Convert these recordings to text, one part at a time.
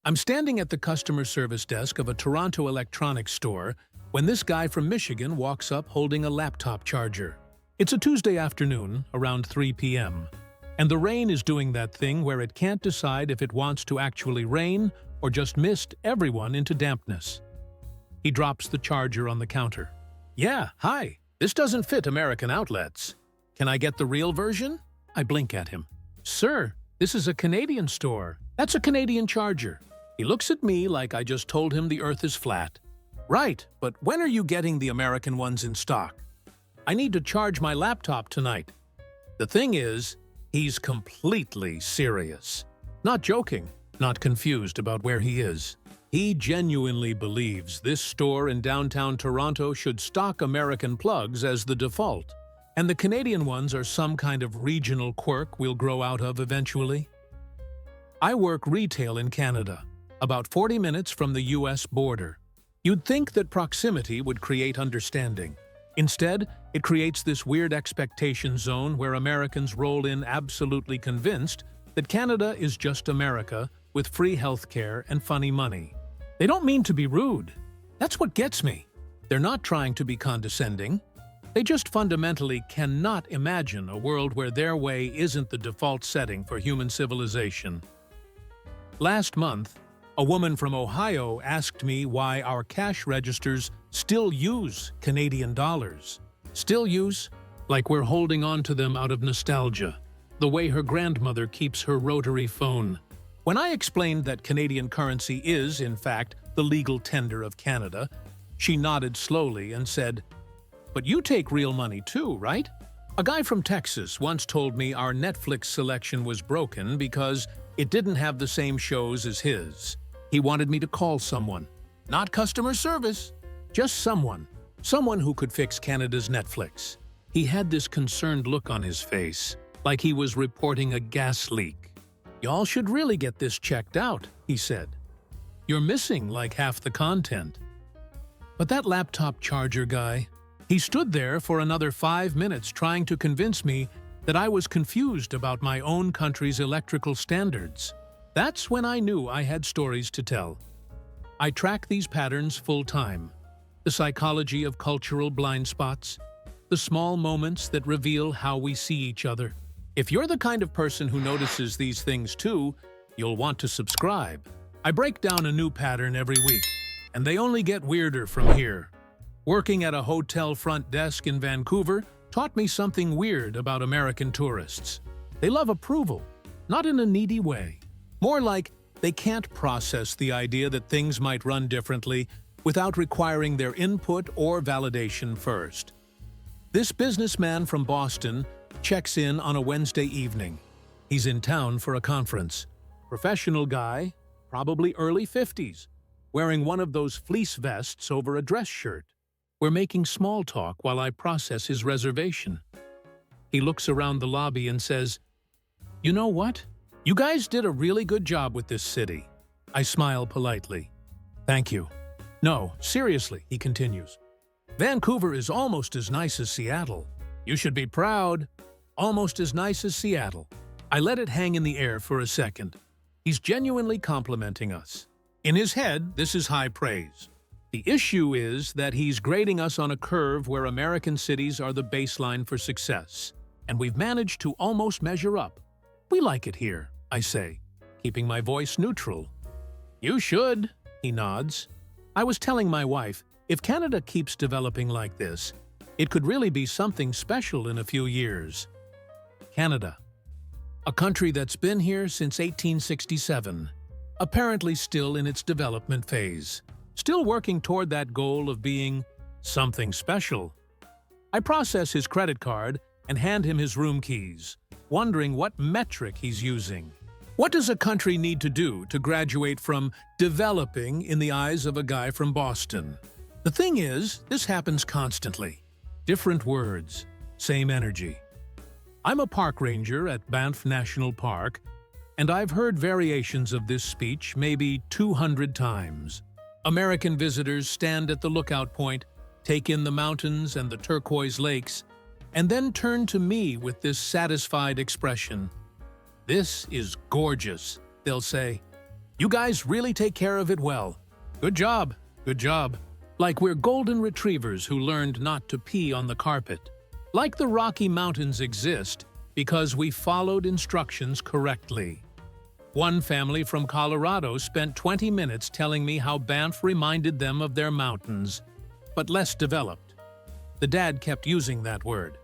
I'm standing at the customer service desk of a Toronto electronics store when this guy from Michigan walks up holding a laptop charger. It's a Tuesday afternoon, around 3 p.m., and the rain is doing that thing where it can't decide if it wants to actually rain or just mist everyone into dampness. He drops the charger on the counter. "Yeah, hi. This doesn't fit American outlets. Can I get the real version?" I blink at him. "Sir, this is a Canadian store. That's a Canadian charger." He looks at me like I just told him the earth is flat. "Right, but when are you getting the American ones in stock? I need to charge my laptop tonight." The thing is, he's completely serious. Not joking, not confused about where he is. He genuinely believes this store in downtown Toronto should stock American plugs as the default, and the Canadian ones are some kind of regional quirk we'll grow out of eventually. I work retail in Canada, about 40 minutes from the US border. You'd think that proximity would create understanding. Instead, it creates this weird expectation zone where Americans roll in absolutely convinced that Canada is just America with free healthcare and funny money. They don't mean to be rude. That's what gets me. They're not trying to be condescending. They just fundamentally cannot imagine a world where their way isn't the default setting for human civilization. Last month, a woman from Ohio asked me why our cash registers still use Canadian dollars. Still use? Like we're holding on to them out of nostalgia, the way her grandmother keeps her rotary phone. When I explained that Canadian currency is, in fact, the legal tender of Canada, she nodded slowly and said, "But you take real money too, right?" A guy from Texas once told me our Netflix selection was broken because it didn't have the same shows as his. He wanted me to call someone. Not customer service, just someone. Someone who could fix Canada's Netflix. He had this concerned look on his face, like he was reporting a gas leak. "Y'all should really get this checked out," he said. "You're missing like half the content." But that laptop charger guy, he stood there for another 5 minutes trying to convince me that I was confused about my own country's electrical standards. That's when I knew I had stories to tell. I track these patterns full-time. The psychology of cultural blind spots, the small moments that reveal how we see each other. If you're the kind of person who notices these things too, you'll want to subscribe. I break down a new pattern every week, and they only get weirder from here. Working at a hotel front desk in Vancouver taught me something weird about American tourists. They love approval, not in a needy way. More like they can't process the idea that things might run differently without requiring their input or validation first. This businessman from Boston checks in on a Wednesday evening. He's in town for a conference. Professional guy, probably early 50s, wearing one of those fleece vests over a dress shirt. We're making small talk while I process his reservation. He looks around the lobby and says, "You know what? You guys did a really good job with this city." I smile politely. "Thank you." "No, seriously," he continues. "Vancouver is almost as nice as Seattle. You should be proud. Almost as nice as Seattle." I let it hang in the air for a second. He's genuinely complimenting us. In his head, this is high praise. The issue is that he's grading us on a curve where American cities are the baseline for success, and we've managed to almost measure up. "We like it here," I say, keeping my voice neutral. "You should," he nods. I was telling my wife, if Canada keeps developing like this, it could really be something special in a few years. Canada. A country that's been here since 1867, apparently still in its development phase, still working toward that goal of being something special. I process his credit card and hand him his room keys, wondering what metric he's using. What does a country need to do to graduate from developing in the eyes of a guy from Boston? The thing is, this happens constantly. Different words, same energy. I'm a park ranger at Banff National Park, and I've heard variations of this speech maybe 200 times. American visitors stand at the lookout point, take in the mountains and the turquoise lakes, and then turn to me with this satisfied expression. "This is gorgeous," they'll say. You guys really take care of it well. Good job, good job. Like we're golden retrievers who learned not to pee on the carpet. Like the Rocky Mountains exist because we followed instructions correctly. One family from Colorado spent 20 minutes telling me how Banff reminded them of their mountains, but less developed. The dad kept using that word.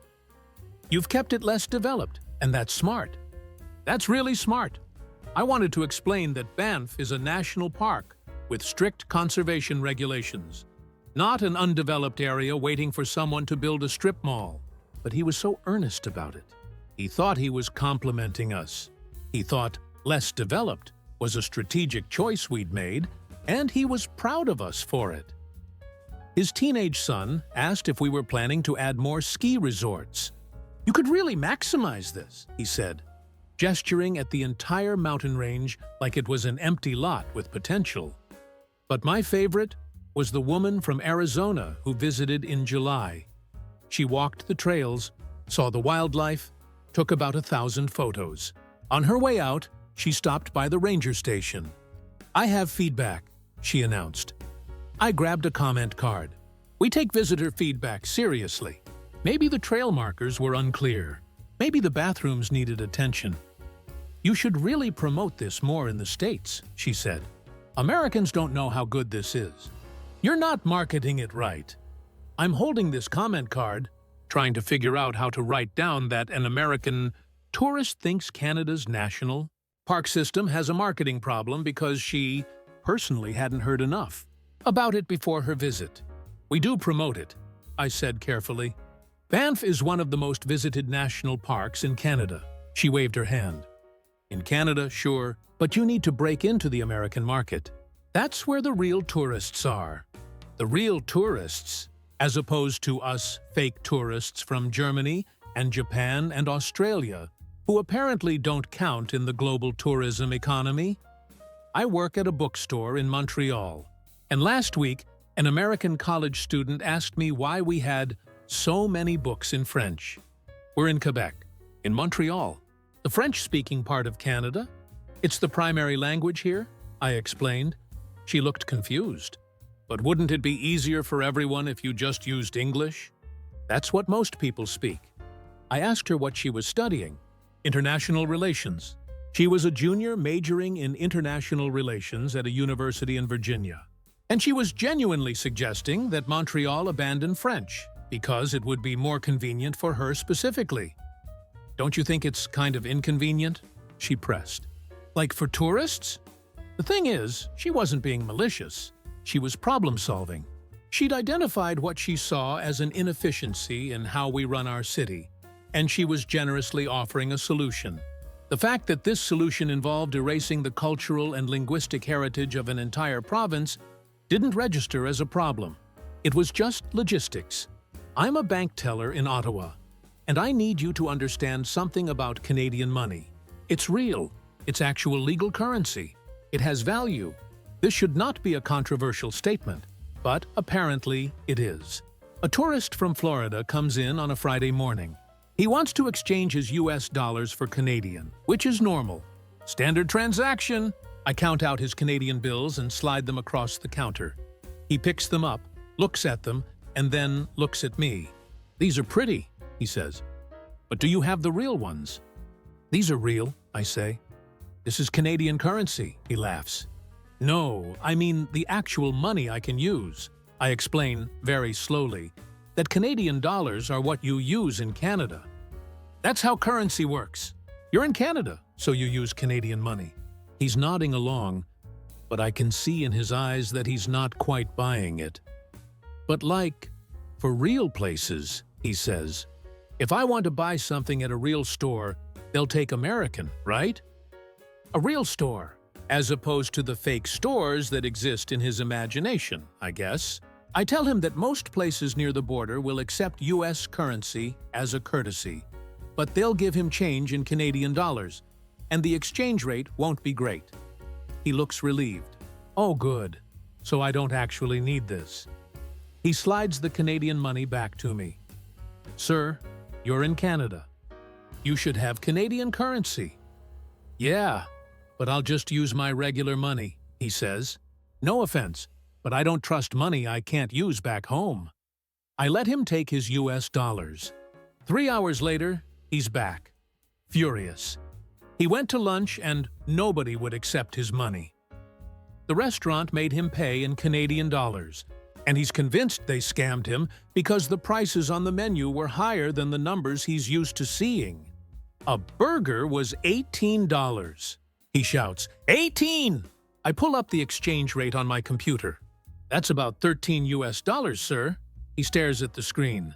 You've kept it less developed, and that's smart. That's really smart. I wanted to explain that Banff is a national park with strict conservation regulations, not an undeveloped area waiting for someone to build a strip mall. But he was so earnest about it. He thought he was complimenting us. He thought less developed was a strategic choice we'd made, and he was proud of us for it. His teenage son asked if we were planning to add more ski resorts. You could really maximize this, he said, gesturing at the entire mountain range like it was an empty lot with potential. But my favorite was the woman from Arizona who visited in July. She walked the trails, saw the wildlife, took about 1,000 photos. On her way out, she stopped by the ranger station. I have feedback, she announced. I grabbed a comment card. We take visitor feedback seriously. Maybe the trail markers were unclear. Maybe the bathrooms needed attention. You should really promote this more in the States, she said. Americans don't know how good this is. You're not marketing it right. I'm holding this comment card, trying to figure out how to write down that an American tourist thinks Canada's national park system has a marketing problem because she personally hadn't heard enough about it before her visit. We do promote it, I said carefully. Banff is one of the most visited national parks in Canada. She waved her hand. In Canada, sure, but you need to break into the American market. That's where the real tourists are. The real tourists, as opposed to us fake tourists from Germany and Japan and Australia, who apparently don't count in the global tourism economy. I work at a bookstore in Montreal, and last week, an American college student asked me why we had so many books in French. We're in Quebec, in Montreal, the French-speaking part of Canada. It's the primary language here, I explained. She looked confused. But wouldn't it be easier for everyone if you just used English? That's what most people speak. I asked her what she was studying. International relations. She was a junior majoring in international relations at a university in Virginia. And she was genuinely suggesting that Montreal abandon French because it would be more convenient for her specifically. Don't you think it's kind of inconvenient? She pressed. Like for tourists? The thing is, she wasn't being malicious. She was problem-solving. She'd identified what she saw as an inefficiency in how we run our city, and she was generously offering a solution. The fact that this solution involved erasing the cultural and linguistic heritage of an entire province didn't register as a problem. It was just logistics. I'm a bank teller in Ottawa, and I need you to understand something about Canadian money. It's real. It's actual legal currency. It has value. This should not be a controversial statement, but apparently it is. A tourist from Florida comes in on a Friday morning. He wants to exchange his US dollars for Canadian, which is normal. Standard transaction. I count out his Canadian bills and slide them across the counter. He picks them up, looks at them, and then looks at me. These are pretty, he says. But do you have the real ones? These are real, I say. This is Canadian currency, he laughs. No, I mean the actual money I can use. I explain, very slowly, that Canadian dollars are what you use in Canada. That's how currency works. You're in Canada, so you use Canadian money. He's nodding along, but I can see in his eyes that he's not quite buying it. But like, for real places, he says, if I want to buy something at a real store, they'll take American, right? A real store, as opposed to the fake stores that exist in his imagination, I guess. I tell him that most places near the border will accept US currency as a courtesy, but they'll give him change in Canadian dollars, and the exchange rate won't be great. He looks relieved. Oh, good. So I don't actually need this. He slides the Canadian money back to me. Sir, you're in Canada. You should have Canadian currency. Yeah, but I'll just use my regular money, he says. No offense, but I don't trust money I can't use back home. I let him take his US dollars. 3 hours later, he's back. Furious. He went to lunch and nobody would accept his money. The restaurant made him pay in Canadian dollars, and he's convinced they scammed him because the prices on the menu were higher than the numbers he's used to seeing. A burger was $18. He shouts, 18! I pull up the exchange rate on my computer. That's about 13 US dollars, sir. He stares at the screen.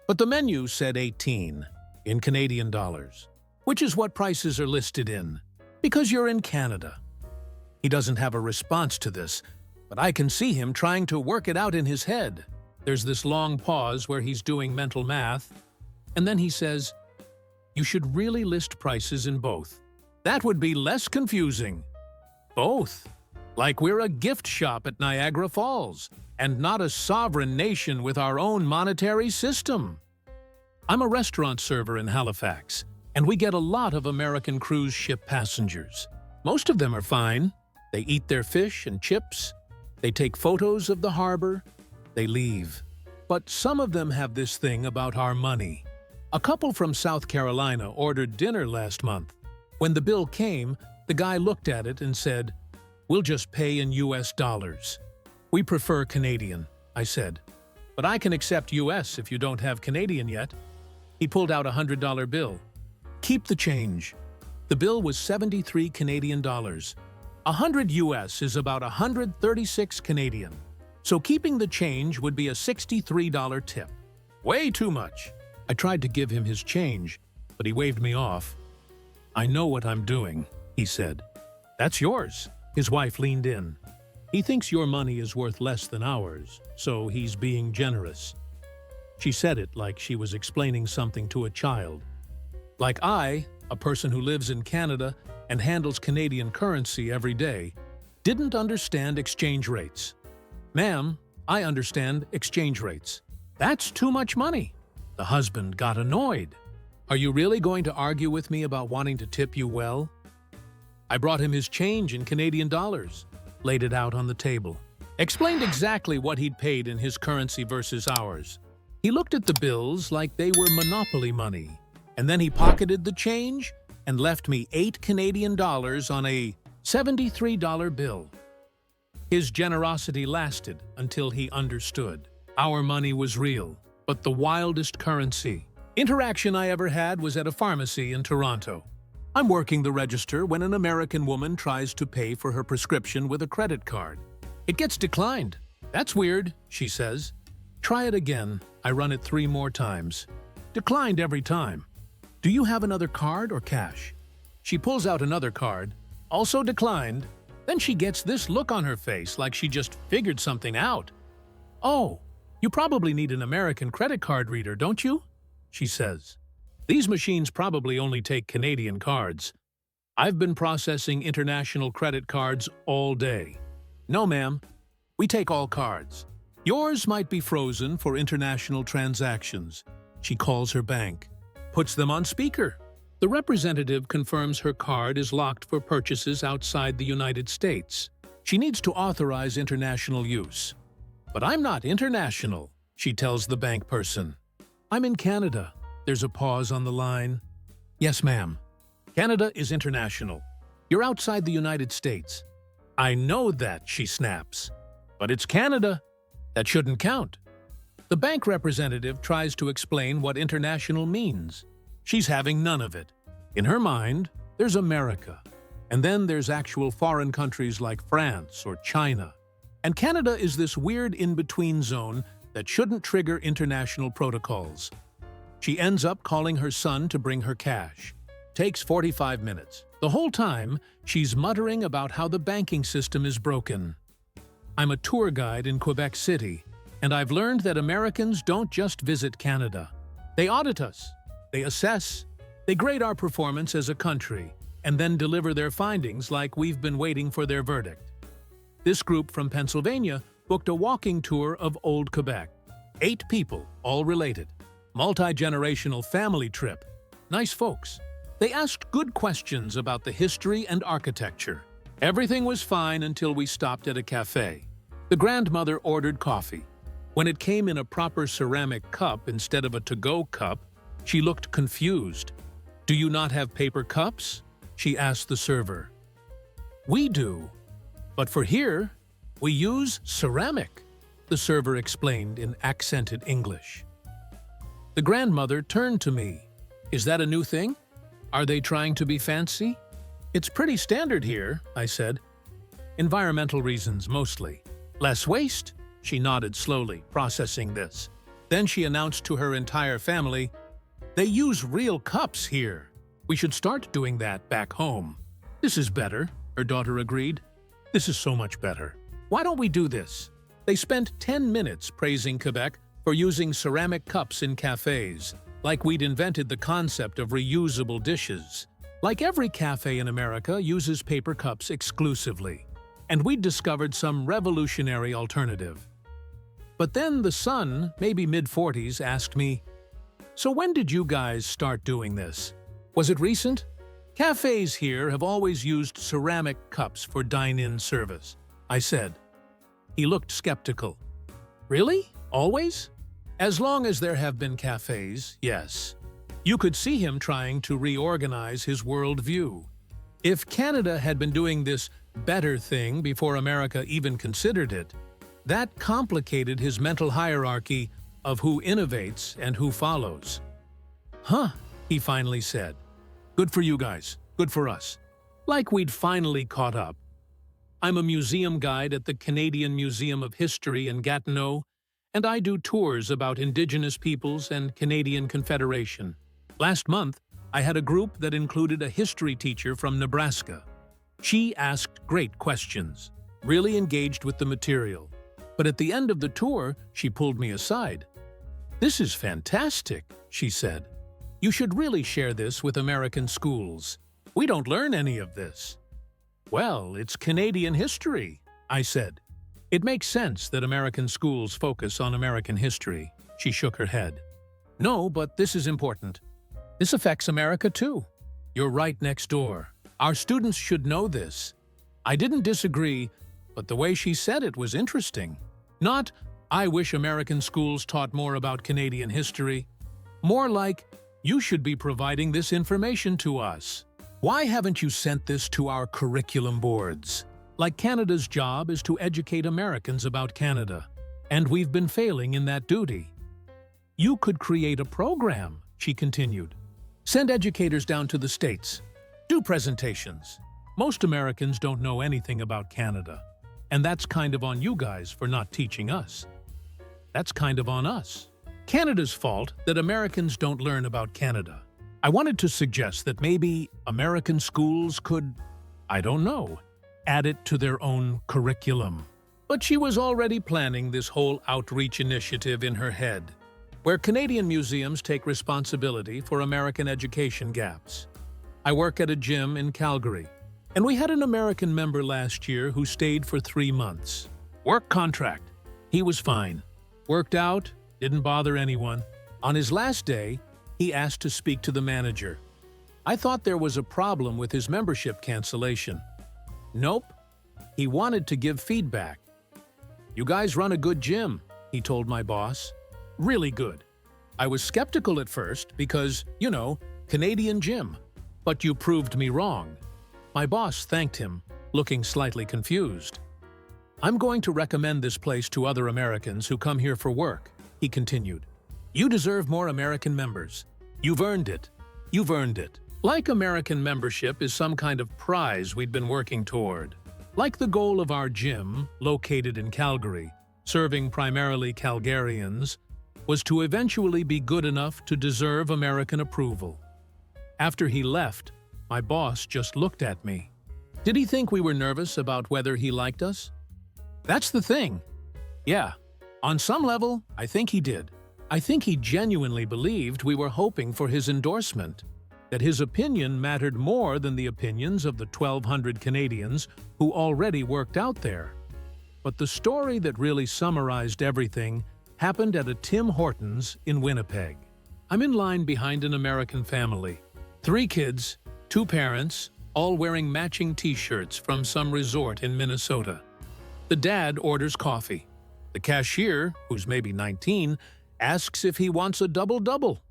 But the menu said 18 in Canadian dollars, which is what prices are listed in, because you're in Canada. He doesn't have a response to this, but I can see him trying to work it out in his head. There's this long pause where he's doing mental math, and then he says, "You should really list prices in both. That would be less confusing." Both. Like we're a gift shop at Niagara Falls, and not a sovereign nation with our own monetary system. I'm a restaurant server in Halifax, and we get a lot of American cruise ship passengers. Most of them are fine. They eat their fish and chips. They take photos of the harbor. They leave. But some of them have this thing about our money. A couple from South Carolina ordered dinner last month. When the bill came, the guy looked at it and said, "We'll just pay in US dollars." "We prefer Canadian," I said. "But I can accept US if you don't have Canadian yet." He pulled out a $100 bill. "Keep the change." The bill was 73 Canadian dollars. 100 US is about 136 Canadian. So keeping the change would be a $63 tip. Way too much. I tried to give him his change, but he waved me off. "I know what I'm doing," he said. "That's yours." His wife leaned in. "He thinks your money is worth less than ours, so he's being generous." She said it like she was explaining something to a child. Like I, a person who lives in Canada and handles Canadian currency every day, didn't understand exchange rates. "Ma'am, I understand exchange rates. That's too much money." The husband got annoyed. "Are you really going to argue with me about wanting to tip you well?" I brought him his change in Canadian dollars, laid it out on the table, explained exactly what he'd paid in his currency versus ours. He looked at the bills like they were Monopoly money, and then he pocketed the change and left me 8 Canadian dollars on a $73 bill. His generosity lasted until he understood. Our money was real, but the wildest currency. Interaction I ever had was at a pharmacy in Toronto. I'm working the register when an American woman tries to pay for her prescription with a credit card. It gets declined. "That's weird," she says. "Try it again." I run it 3 more times. Declined every time. "Do you have another card or cash?" She pulls out another card, also declined. Then she gets this look on her face like she just figured something out. "Oh, you probably need an American credit card reader, don't you?" she says. "These machines probably only take Canadian cards. I've been processing international credit cards all day." "No, ma'am. We take all cards. Yours might be frozen for international transactions." She calls her bank, puts them on speaker. The representative confirms her card is locked for purchases outside the United States. She needs to authorize international use. "But I'm not international," she tells the bank person. "I'm in Canada." There's a pause on the line. "Yes, ma'am. Canada is international. You're outside the United States." "I know that," she snaps. "But it's Canada. That shouldn't count." The bank representative tries to explain what international means. She's having none of it. In her mind, there's America. And then there's actual foreign countries like France or China. And Canada is this weird in-between zone that shouldn't trigger international protocols. She ends up calling her son to bring her cash. Takes 45 minutes. The whole time, she's muttering about how the banking system is broken. I'm a tour guide in Quebec City, and I've learned that Americans don't just visit Canada. They audit us. They assess. They grade our performance as a country, and then deliver their findings like we've been waiting for their verdict. This group from Pennsylvania booked a walking tour of Old Quebec. 8 people, all related. Multi-generational family trip. Nice folks. They asked good questions about the history and architecture. Everything was fine until we stopped at a cafe. The grandmother ordered coffee. When it came in a proper ceramic cup instead of a to-go cup, she looked confused. "Do you not have paper cups?" she asked the server. "We do, but for here, we use ceramic," the server explained in accented English. The grandmother turned to me. "Is that a new thing? Are they trying to be fancy?" "It's pretty standard here," I said. "Environmental reasons, mostly. Less waste?" She nodded slowly, processing this. Then she announced to her entire family, "They use real cups here. We should start doing that back home." "This is better," her daughter agreed. "This is so much better. Why don't we do this?" They spent 10 minutes praising Quebec for using ceramic cups in cafes, like we'd invented the concept of reusable dishes. Like every cafe in America uses paper cups exclusively, and we'd discovered some revolutionary alternative. But then the son, maybe mid-40s, asked me, "So when did you guys start doing this? Was it recent?" "Cafes here have always used ceramic cups for dine-in service," I said. He looked skeptical. "Really? Always?" "As long as there have been cafes, yes." You could see him trying to reorganize his worldview. If Canada had been doing this better thing before America even considered it, that complicated his mental hierarchy of who innovates and who follows. "Huh," he finally said. "Good for you guys. Good for us." Like we'd finally caught up. I'm a museum guide at the Canadian Museum of History in Gatineau, and I do tours about Indigenous peoples and Canadian Confederation. Last month, I had a group that included a history teacher from Nebraska. She asked great questions, really engaged with the material. But at the end of the tour, she pulled me aside. "This is fantastic," she said. "You should really share this with American schools. We don't learn any of this." "Well, it's Canadian history," I said. "It makes sense that American schools focus on American history." She shook her head. "No, but this is important. This affects America too. You're right next door. Our students should know this." I didn't disagree, but the way she said it was interesting. Not, "I wish American schools taught more about Canadian history." More like, "You should be providing this information to us. Why haven't you sent this to our curriculum boards?" Like Canada's job is to educate Americans about Canada, and we've been failing in that duty. "You could create a program," she continued. "Send educators down to the States. Do presentations. Most Americans don't know anything about Canada, and that's kind of on you guys for not teaching us. That's kind of on us. Canada's fault that Americans don't learn about Canada. I wanted to suggest that maybe American schools could, I don't know, add it to their own curriculum." But she was already planning this whole outreach initiative in her head, where Canadian museums take responsibility for American education gaps. I work at a gym in Calgary, and we had an American member last year who stayed for 3 months. Work contract. He was fine. Worked out, didn't bother anyone. On his last day, he asked to speak to the manager. I thought there was a problem with his membership cancellation. Nope. He wanted to give feedback. "You guys run a good gym," he told my boss. "Really good. I was skeptical at first because, Canadian gym. But you proved me wrong." My boss thanked him, looking slightly confused. "I'm going to recommend this place to other Americans who come here for work," he continued. "You deserve more American members. You've earned it. You've earned it." Like American membership is some kind of prize we'd been working toward. Like the goal of our gym, located in Calgary, serving primarily Calgarians, was to eventually be good enough to deserve American approval. After he left, my boss just looked at me. Did he think we were nervous about whether he liked us? That's the thing. Yeah, on some level, I think he did. I think he genuinely believed we were hoping for his endorsement, that his opinion mattered more than the opinions of the 1,200 Canadians who already worked out there. But the story that really summarized everything happened at a Tim Hortons in Winnipeg. I'm in line behind an American family. 3 kids, 2 parents, all wearing matching t-shirts from some resort in Minnesota. The dad orders coffee. The cashier, who's maybe 19, asks if he wants a double-double.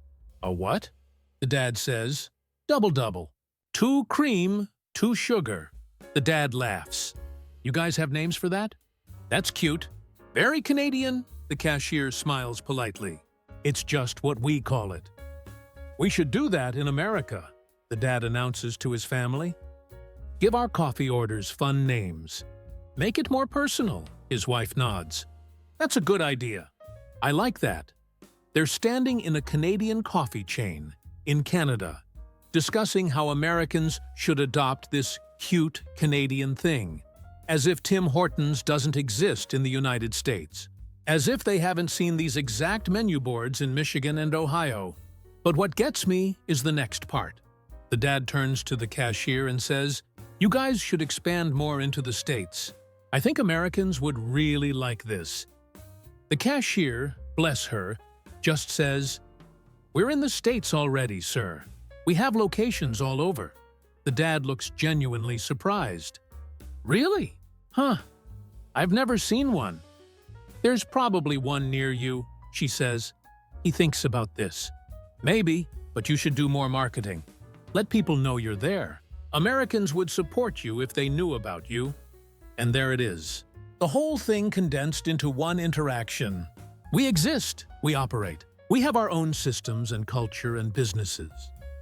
A what? The dad says, double-double. 2 cream, 2 sugar. The dad laughs. You guys have names for that? That's cute. Very Canadian, the cashier smiles politely. It's just what we call it. We should do that in America, the dad announces to his family. Give our coffee orders fun names. Make it more personal, his wife nods. That's a good idea. I like that. They're standing in a Canadian coffee chain in Canada, discussing how Americans should adopt this cute Canadian thing, as if Tim Hortons doesn't exist in the United States, as if they haven't seen these exact menu boards in Michigan and Ohio. But what gets me is the next part. The dad turns to the cashier and says, "You guys should expand more into the States. I think Americans would really like this." The cashier, bless her, just says, "We're in the States already, sir. We have locations all over." The dad looks genuinely surprised. "Really? Huh. I've never seen one." "There's probably one near you," she says. He thinks about this. "Maybe, but you should do more marketing. Let people know you're there. Americans would support you if they knew about you." And there it is. The whole thing condensed into one interaction. We exist, we operate. We have our own systems and culture and businesses.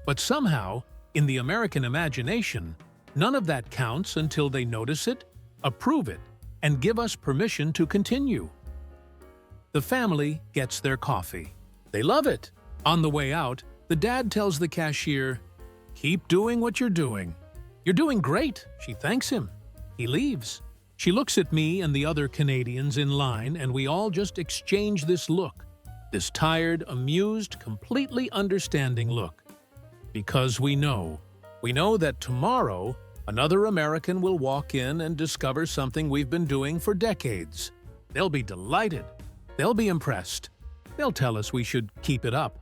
But somehow, in the American imagination, none of that counts until they notice it, approve it, and give us permission to continue. The family gets their coffee. They love it. On the way out, the dad tells the cashier, "Keep doing what you're doing." "You're doing great," she thanks him. He leaves. She looks at me and the other Canadians in line, and we all just exchange this look, this tired, amused, completely understanding look. Because we know that tomorrow, another American will walk in and discover something we've been doing for decades. They'll be delighted. They'll be impressed. They'll tell us we should keep it up.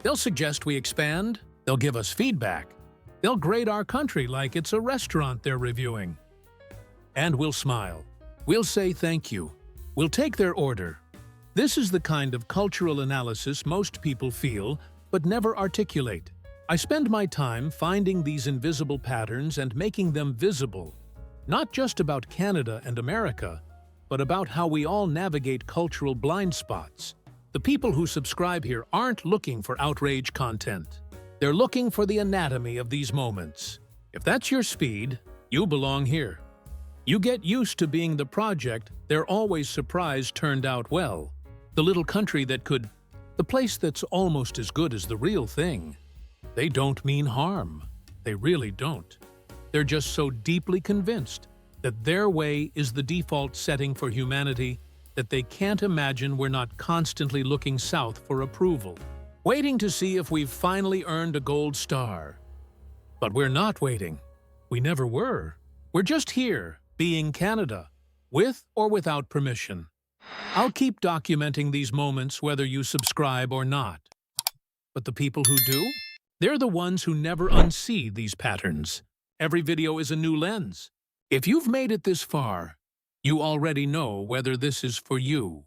They'll suggest we expand. They'll give us feedback. They'll grade our country like it's a restaurant they're reviewing. And we'll smile. We'll say thank you. We'll take their order. This is the kind of cultural analysis most people feel, but never articulate. I spend my time finding these invisible patterns and making them visible, not just about Canada and America, but about how we all navigate cultural blind spots. The people who subscribe here aren't looking for outrage content. They're looking for the anatomy of these moments. If that's your speed, you belong here. You get used to being the project they're always surprised turned out well. The little country that could, the place that's almost as good as the real thing. They don't mean harm. They really don't. They're just so deeply convinced that their way is the default setting for humanity that they can't imagine we're not constantly looking south for approval, waiting to see if we've finally earned a gold star. But we're not waiting. We never were. We're just here, being Canada, with or without permission. I'll keep documenting these moments whether you subscribe or not. But the people who do? They're the ones who never unsee these patterns. Every video is a new lens. If you've made it this far, you already know whether this is for you.